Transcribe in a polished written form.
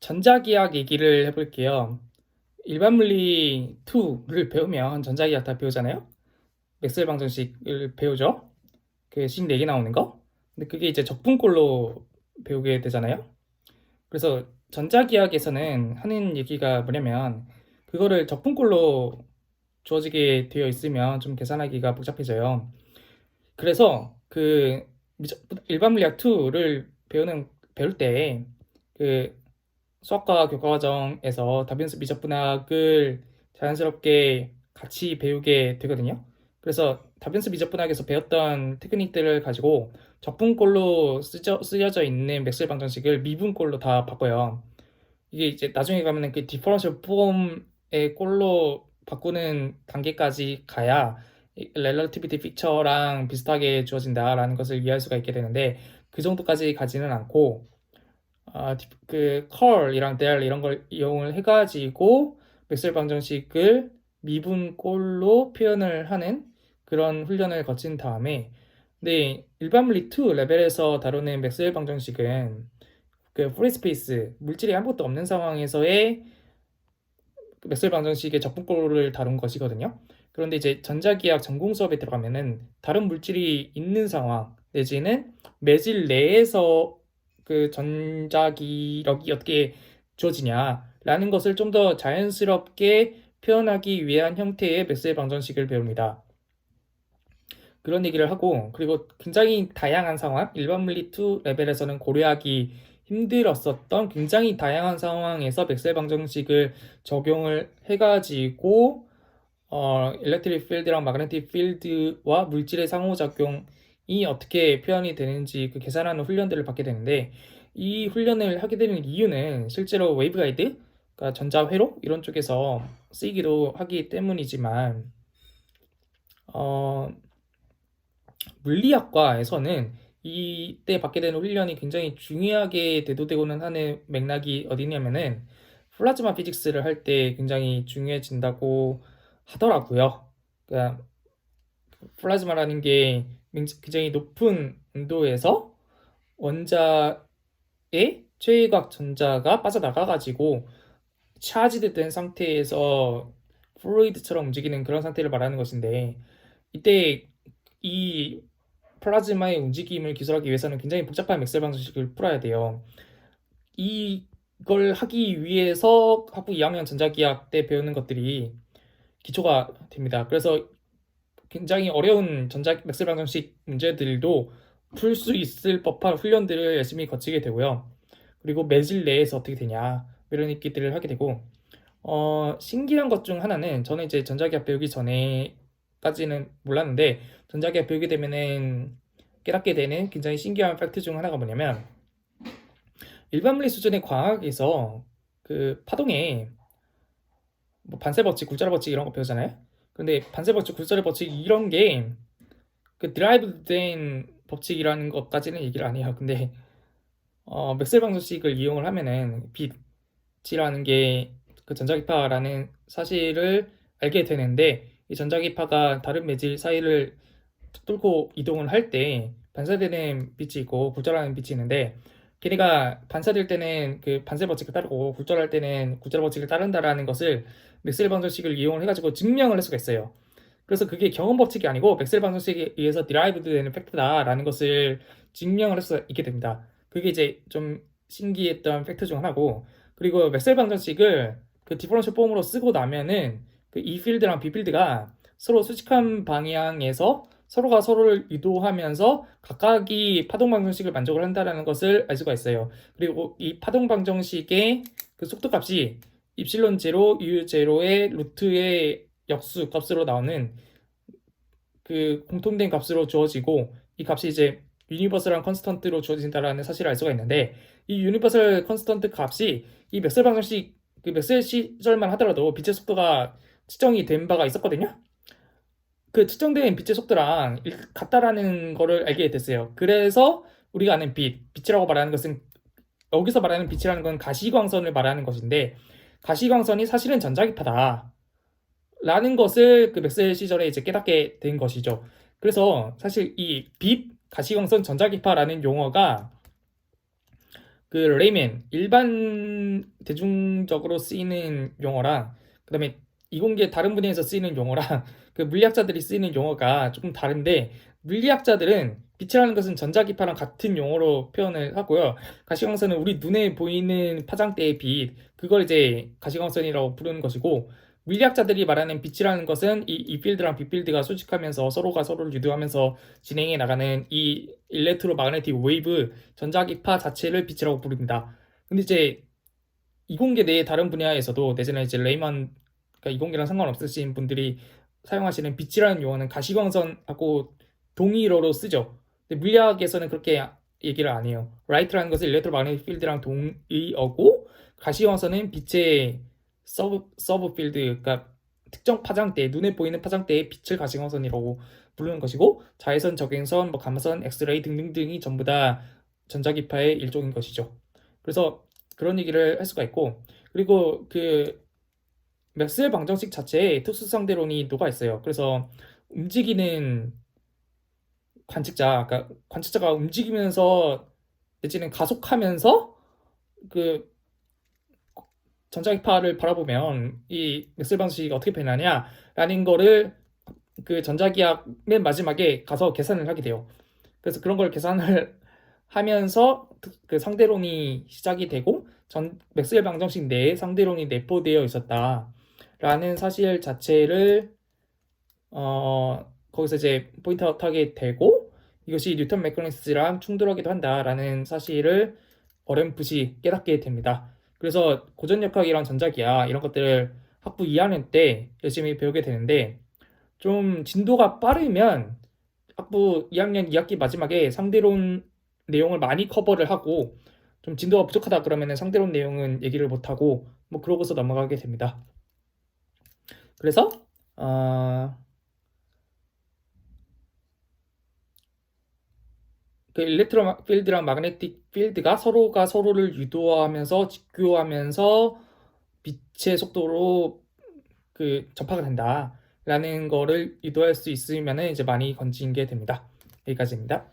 전자기학 얘기를 해볼게요. 일반물리 2를 배우면 전자기학 다 배우잖아요. 맥스웰 방정식을 배우죠. 그 식 4개 나오는 거. 근데 그게 이제 적분꼴로 배우게 되잖아요. 그래서 전자기학에서는 하는 얘기가 뭐냐면 그거를 적분꼴로 주어지게 되어 있으면 좀 계산하기가 복잡해져요. 그래서 그 일반물리학 2를 배울 때그 수학과 교과과정에서 다변수 미적분학을 자연스럽게 같이 배우게 되거든요. 그래서 다변수 미적분학에서 배웠던 테크닉들을 가지고 적분꼴로 쓰여져 있는 맥스웰 방정식을 미분꼴로 다 바꿔요. 이게 이제 나중에 가면은 그 디퍼런셜 폼의 꼴로 바꾸는 단계까지 가야 렐러티비티 피처랑 비슷하게 주어진다라는 것을 이해할 수가 있게 되는데 그 정도까지 가지는 않고 그 컬이랑 del 이런 걸 이용을 해가지고 맥스웰 방정식을 미분꼴로 표현을 하는 그런 훈련을 거친 다음에 근데 일반 물리 2 레벨에서 다루는 맥스웰 방정식은 그 프리 스페이스 물질이 아무것도 없는 상황에서의 그 맥스웰 방정식의 적분꼴을 다룬 것이거든요. 그런데 이제 전자기학 전공 수업에 들어가면은 다른 물질이 있는 상황 내지는 매질 내에서 그 전자기력이 어떻게 주어지냐라는 것을 좀 더 자연스럽게 표현하기 위한 형태의 맥스웰 방정식을 배웁니다. 그런 얘기를 하고 그리고 굉장히 다양한 상황, 일반 물리 2 레벨에서는 고려하기 힘들었었던 굉장히 다양한 상황에서 맥스웰 방정식을 적용을 해가지고 일렉트릭 필드랑 마그네틱 필드와 물질의 상호작용이 어떻게 표현이 되는지 그 계산하는 훈련들을 받게 되는데 이 훈련을 하게 되는 이유는 실제로 웨이브가이드, 그러니까 전자회로 이런 쪽에서 쓰이기도 하기 때문이지만 어, 물리학과에서는 이때 받게 되는 훈련이 굉장히 중요하게 대두되고는 하는 맥락이 어디냐면은 플라즈마 피직스를 할 때 굉장히 중요해진다고 하더라고요. 그러니까 플라즈마라는 게 굉장히 높은 온도에서 원자의 최외곽 전자가 빠져나가가지고 차지드 된 상태에서 플루이드처럼 움직이는 그런 상태를 말하는 것인데 이때 이 플라즈마의 움직임을 기술하기 위해서는 굉장히 복잡한 맥스웰 방정식을 풀어야 돼요. 이걸 하기 위해서 학부 2학년 전자기학 때 배우는 것들이 기초가 됩니다. 그래서 굉장히 어려운 맥스웰 방정식 문제들도 풀 수 있을 법한 훈련들을 열심히 거치게 되고요. 그리고 매질 내에서 어떻게 되냐 이런 얘기들을 하게 되고 신기한 것 중 하나는 저는 이제 전자기학 배우기 전에까지는 몰랐는데 전자기학 배우게 되면은 깨닫게 되는 굉장히 신기한 팩트 중 하나가 뭐냐면 일반 물리 수준의 과학에서 그 파동에 뭐 반세 법칙, 굴절의 법칙 이런 거 배우잖아요. 근데 반세 법칙, 굴절의 법칙 이런 게 그 드라이브 된 법칙이라는 것까지는 얘기를 안 해요. 근데 맥스웰 방정식을 이용을 하면은 빛이라는 게 그 전자기파라는 사실을 알게 되는데 이 전자기파가 다른 매질 사이를 뚫고 이동을 할 때 반사되는 빛이 있고 굴절하는 빛이 있는데 걔네가 반사될 때는 그 반사 법칙을 따르고 굴절할 때는 굴절 법칙을 따른다라는 것을 맥스웰 방정식을 이용을 해가지고 증명을 할 수가 있어요. 그래서 그게 경험 법칙이 아니고 맥스웰 방정식에 의해서 디라이브드 되는 팩트다라는 것을 증명을 할 수 있게 됩니다. 그게 이제 좀 신기했던 팩트 중 하나고 그리고 맥스웰 방정식을 그 디퍼런셜 폼으로 쓰고 나면은 그 E 필드랑 B 필드가 서로 수직한 방향에서 서로가 서로를 유도하면서 각각이 파동 방정식을 만족을 한다는 것을 알 수가 있어요. 그리고 이 파동 방정식의 그 속도값이 입실론 제로, U 제로의 루트의 역수 값으로 나오는 그 공통된 값으로 주어지고 이 값이 이제 유니버설한 컨스턴트로 주어진다라는 사실을 알 수가 있는데 이 유니버설 컨스턴트 값이 이 맥스웰 방정식 그 맥스웰 시절만 하더라도 빛의 속도가 측정이 된 바가 있었거든요. 그 측정된 빛의 속도랑 같다라는 거를 알게 됐어요. 그래서 우리가 아는 빛이라고 말하는 것은 여기서 말하는 빛이라는 건 가시광선을 말하는 것인데 가시광선이 사실은 전자기파다. 라는 것을 그 맥스웰 시절에 이제 깨닫게 된 것이죠. 그래서 사실 이 빛, 가시광선, 전자기파라는 용어가 그 레이맨 일반 대중적으로 쓰이는 용어랑 그다음에 이공계 다른 분야에서 쓰이는 용어랑 그 물리학자들이 쓰이는 용어가 조금 다른데 물리학자들은 빛이라는 것은 전자기파랑 같은 용어로 표현을 하고요. 가시광선은 우리 눈에 보이는 파장대의 빛 그걸 이제 가시광선이라고 부르는 것이고 물리학자들이 말하는 빛이라는 것은 이 필드랑 B 필드가 수직하면서 서로가 서로를 유도하면서 진행해 나가는 이 일렉트로마그네틱 웨이브 전자기파 자체를 빛이라고 부릅니다. 근데 이제 이공계 내의 다른 분야에서도 내지는 이제 레이먼 그러니까 이공계랑 상관없으신 분들이 사용하시는 빛이라는 용어는 가시광선하고 동일어로 쓰죠. 근데 물리학에서는 그렇게 얘기를 안 해요. 라이트라는 것은 일렉트로마그네틱 필드랑 동의어고 가시광선은 빛의 서브 필드 그러니까 특정 파장대 눈에 보이는 파장대의 빛을 가시광선이라고 부르는 것이고 자외선, 적외선, 뭐 감마선, 엑스레이 등등등이 전부 다 전자기파의 일종인 것이죠. 그래서 그런 얘기를 할 수가 있고 그리고 그 맥스웰 방정식 자체에 특수 상대론이 녹아 있어요. 그래서 움직이는 관측자, 그러니까 관측자가 움직이면서 내지는 가속하면서 그 전자기파를 바라보면 이 맥스웰 방정식이 어떻게 변하냐라는 거를 그 전자기학 맨 마지막에 가서 계산을 하게 돼요. 그래서 그런 걸 계산을 하면서 그 상대론이 시작이 되고 맥스웰 방정식 내에 상대론이 내포되어 있었다라는 사실 자체를 거기서 이제 포인트 아웃하게 되고 이것이 뉴턴 메커니스랑 충돌하기도 한다라는 사실을 어렴풋이 깨닫게 됩니다. 그래서 고전역학이랑 전자기학 이런 것들을 학부 2학년 때 열심히 배우게 되는데 좀 진도가 빠르면 학부 2학년 2학기 마지막에 상대론 내용을 많이 커버를 하고 좀 진도가 부족하다 그러면 상대론 내용은 얘기를 못하고 뭐 그러고서 넘어가게 됩니다. 그래서 그 일렉트로 필드랑 마그네틱 필드가 서로가 서로를 유도하면서 직교하면서 빛의 속도로 그 전파가 된다라는 거를 유도할 수 있으면 이제 많이 건진 게 됩니다. 여기까지입니다.